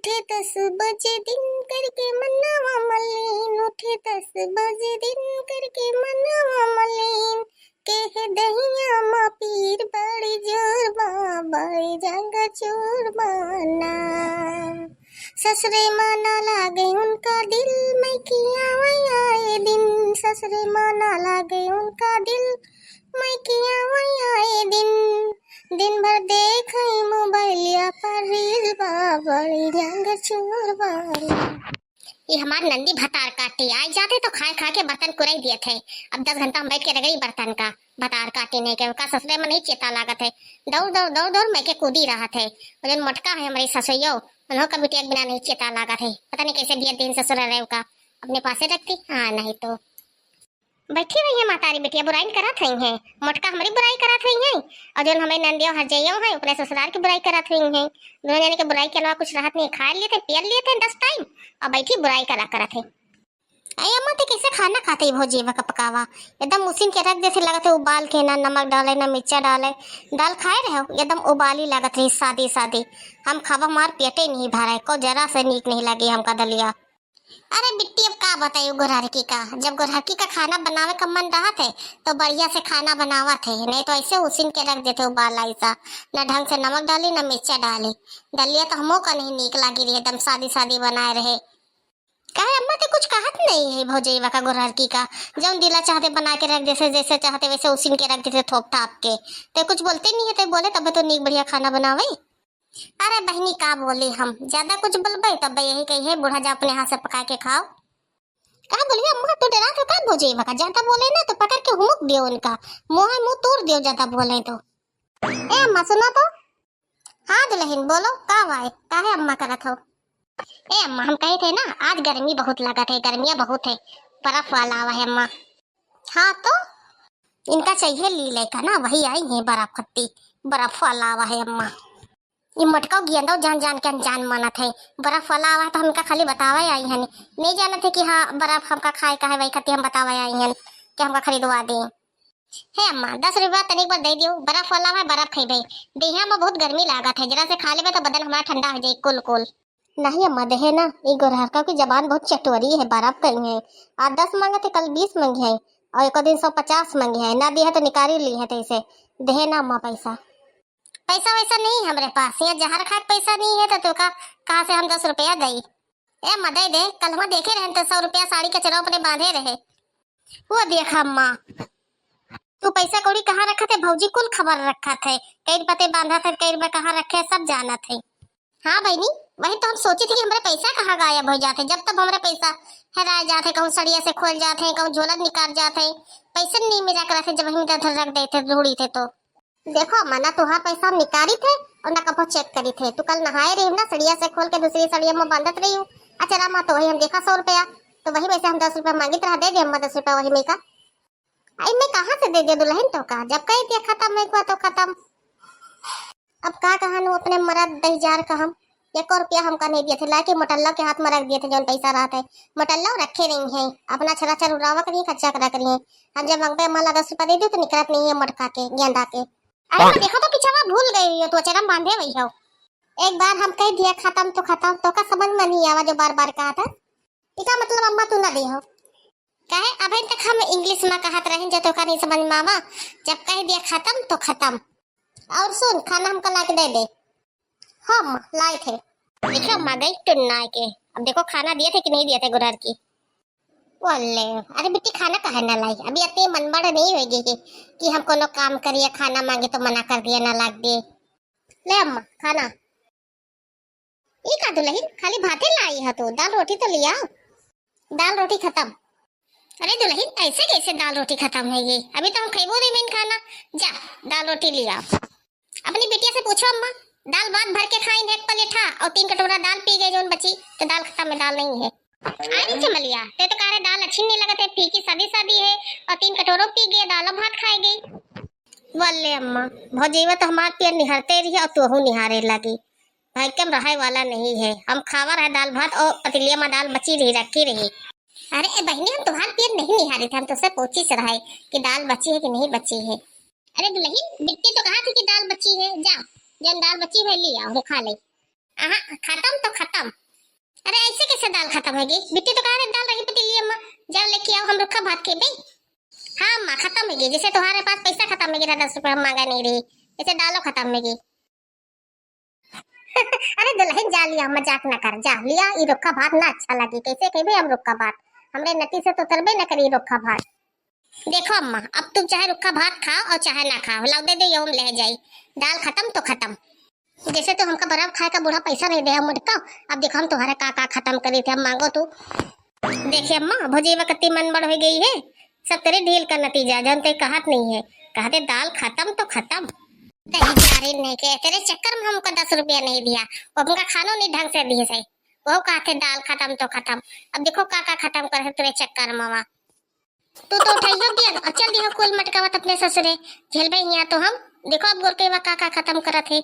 उठे 10 बजे दिन करके मनवा मलिन, उठे 10 बजे दिन करके मनवा मलिन। कह दहिया माँ पीर बड़ी जोर बड़ी जंग चोर बना। ससुरे माना लागे उनका दिल, मैं किया वही आए दिन। ससुरे माना लागे उनका दिल, मैं किया वही आए दिन। दिन भर देख मोबाइलिया पर रील बड़ी रंग चोर वाली। ये हमारे नंदी भतार काटे आ जाते तो खाए खा के बर्तन कुराई दिए थे। अब 10 घंटा हम बैठ के रगड़ी बर्तन का भतार काटे नहीं के का ससुरे में नहीं चेता लागत है। दौड़ दौड़ दौड़ दौड़ मैं के कूदी रहा थे। और जो मटका है हमारी ससुइयो उन्हों का बिटिया बिना नहीं चेता लागत है। पता नहीं कैसे दिए दिन ससुर रहे का अपने पासे रखती। हाँ नहीं तो बैठी हुई है मातारी बेटिया बुराई करत हुई है। मोटका हमारी बुराई करत हुई है और जो हमें नंदियों हरजइयों है अपने ससुराल की बुराई करत हुई है। दोनों जने के बुराई के अलावा कुछ राहत नहीं। खा लिए थे पिय लिए थे 10 टाइम और बैठी बुराई करा करत है। अरे अम्मा तो कैसे खाना खाते ही भोजी का पकावा एकदम उसीन के रख जैसे लगत है उबाल के ना नमक डाले ना मिर्चा डाले दाल खाए रहे हो एकदम उबाली लागत रही सादी सादी। हम खावा हमार पेटे नहीं भरा को जरा से नीक नहीं लगी हमका दलिया। अरे बिट्टी अब का बताइए गोरहरकी का जब गोरहरकी का खाना बनावे का मन रहा थे तो बढ़िया से खाना बनावा थे नहीं तो ऐसे उसीन के रख देते उबाल ऐसा न ढंग से नमक डाली न मिर्चा डाली। दलिया तो हमो का नहीं नीक लगी रही एकदम सादी सादी बनाए रहे। कहे अम्मा तो कुछ कहत नहीं है भौजैया का गोरहरकी का जब दिला चाहते बना के रख देते जैसे चाहते वैसे उसीन के रख देते थोप थाप के तो कुछ बोलते नहीं है तो बोले तब तो नीक बढ़िया खाना बनावे। अरे बहनी का बोली हम ज्यादा कुछ बोलबे तब यही कही है बूढ़ा जा अपने हाथ से पका के खाओ। का बोलिए अम्मा तो डरा तो का भोजे बका ज्यादा बोले ना तो पकड़ के हुमुक दियो उनका मुंह मुंह तोड़ दियो ज्यादा बोले तो। ए अम्मा सुनो तो। हाँ दुल्हन बोलो का वाए काहे अम्मा करत हो। ए अम्मा हम कहे थे ना आज गर्मी बहुत लगा थे गर्मियां बहुत है बर्फ वाला आवा है अम्मा। हाँ तो इनका चाहिए लीले का ना वही आई है बर्फ खत्ती बर्फ वाला आवा है अम्मा। ये मटका गेंदा जान जान के अनजान माना थे बर्फ वाला आवा तो हमका खाली बतावा आई है नहीं जाना थे कि हाँ बर्फ हमका खाए का है वही खाती हम बतावा आई हैं कि हमका खरीदवा दे। हे अम्मा 10 रुपया तनिक बार दे दियो बर्फ वाला है बर्फ खेबे देहा में बहुत गर्मी लागत है जरा से खा लेबे तो बदन हमारा ठंडा हो जाए कुल कुल। नहीं अम्मा देहे ना ये गोरहरका की जबान बहुत चटोरी है बर्फ कहीं है आज 10 मांगे थे कल 20 मांगे है और एक दिन 150 मांगे है ना दिया तो निकाली ली है तो इसे देहे ना अम्मा पैसा पैसा वैसा नहीं हमारे पास यहाँ जहर खा पैसा नहीं है तो का कहाँ से हम 10 रुपया दई। ए अम्मा दे दे कल हम देखे रहे तो 100 रुपया साड़ी के चरौ अपने बांधे रहे वो देखा अम्मा तू पैसा कौड़ी कहाँ रखा थे भौजी कुल खबर रखा थे कई रुपये बांधा थे कई रुपये कहाँ रखे सब जाना थे। हाँ बहनी वही तो हम सोची थी कि हमारे पैसा कहाँ गायब हो जाते जब तक हमारे पैसा हेरा जाते कहूँ सड़िया से खोल जाते कहूँ झोला निकाल जाते पैसे नहीं मिला कर जब हम इधर रख देते रूढ़ी थे तो देखो मना तुहार पैसा हम निकाली थे और ना कपो चेक करी थे तू कल नहाए रही ना सड़िया से खोल के दूसरी सड़िया में बांधत रही हूँ। अच्छा रामा तो वही हम देखा 100 रुपया तो वही वैसे हम 10 रुपया मांगी तरह दे दे अम्मा 10 रुपया वही में का आई मैं कहाँ से दे दिया दुल्हन तो का जब कही दिया खत्म एक हुआ तो खत्म। अब का कहा अपने मरद 10,000 का हम 1 रुपया हमका नहीं दिए थे लाके मोटल्ला के हाथ में रख दिए थे जो पैसा रहा था मोटल्ला रखे नहीं है अपना छरा छर उड़ावा करिए खर्चा करा करिए हम जब मांगते माला 10 रुपया दे दो तो निकलत नहीं है मटका के गेंदा के। अरे देखो तो पिछवा भूल गई हो तो चरम बांधे वही हो एक बार हम कह दिया खत्म तो का समझ में नहीं आवा जो बार बार कहा था इसका मतलब अम्मा तू ना दे हो कहे अभी तक हम इंग्लिश में कहत रहे जो तो का नहीं समझ में आवा जब कह दिया खत्म तो खत्म। और सुन खाना हमको ला के दे दे हम लाए थे देखो अम्मा गई टुन्ना के अब देखो खाना दिए थे कि नहीं दिए थे गुरहर की बोले अरे बेटी खाना कहे ना लाई अभी इतनी मनबड़ नहीं होगी कि हम कोनो काम करिए खाना मांगे तो मना कर दिया ना लाग दे ले अम्मा खाना ये का दुल्हन खाली भाते लाई है तो दाल रोटी तो लिया दाल रोटी खत्म। अरे दुल्हन ऐसे कैसे दाल रोटी खत्म है ये अभी तो हम खेबो नहीं मेन खाना जा दाल रोटी लिया अपनी बेटिया से पूछो अम्मा दाल भात भर के खाई एक पलेठा और 3 कटोरा दाल पी गए जो बची तो दाल खत्म है दाल नहीं है। आई चमलिया ते तो कह दाल अच्छी नहीं लगते फीकी सादी सादी है और 3 कटोरों पी गई दाल भात खाई गई। बोले अम्मा भौजीवा तो हमारे पेट निहारते रही और तू निहारे लगी भाई कम रहाय वाला नहीं है हम खावा रहा दाल भात और पतीलिया में दाल बची रही रखी रही। अरे बहनी हम तुम्हारे पेट नहीं निहारे थे हम तुझसे पूछी से रहे कि दाल बची है कि नहीं बची है। अरे दुल्हन बिट्टी तो कहा थी कि दाल बची है जा जब दाल बची है लिया और खा ले खत्म तो खत्म। अरे ऐसे कैसे दाल खत्म होगी? बिट्टी तो कह रहे दाल रही पतीली अम्मा, जाओ लेके आओ हम रुखा भात के भाई। हाँ अम्मा खत्म होगी, जैसे तुम्हारे पास पैसा खत्म होगी ना 10 रुपए हम मांगा नहीं रही, जैसे दालों खत्म होगी। अरे दुल्हन जा लिया, मजाक ना कर, जा लिया। ये रुखा भात ना अच्छा लगी, कैसे कहे हम रुखा भात, हमरे नती से तो तरबे न करी रुखा भात। देखो अम्मा, अब तुम चाहे रुखा भात खाओ और चाहे ना खाओ, लाओ दे दे हम ले जाई। दाल खत्म तो खत्म। जैसे तो हमका बराबर खाए का बूढ़ा पैसा नहीं दे हम मुझको, अब देखो हम तुम्हारे का खत्म करी थे, हम मांगो तू। देखिए अम्मा, भुजी वक्ति मन बड़ हो गई है, सब तेरे ढील का नतीजा, जानते कहत नहीं है, कहते दाल खत्म तो खत्म। नहीं जा रही नहीं के तेरे चक्कर में हमको 10 रुपया नहीं दिया, वो हमका खानो नहीं ढंग से दिए सही, वो कहते दाल खत्म तो खत्म। अब देखो का खत्म कर तेरे चक्कर में मामा। तू तो उठाइयो दिया और चल दियो कुल मटकावत अपने ससुरे, झेल भाई यहाँ तो हम देखो अब गोरके का खत्म करत है।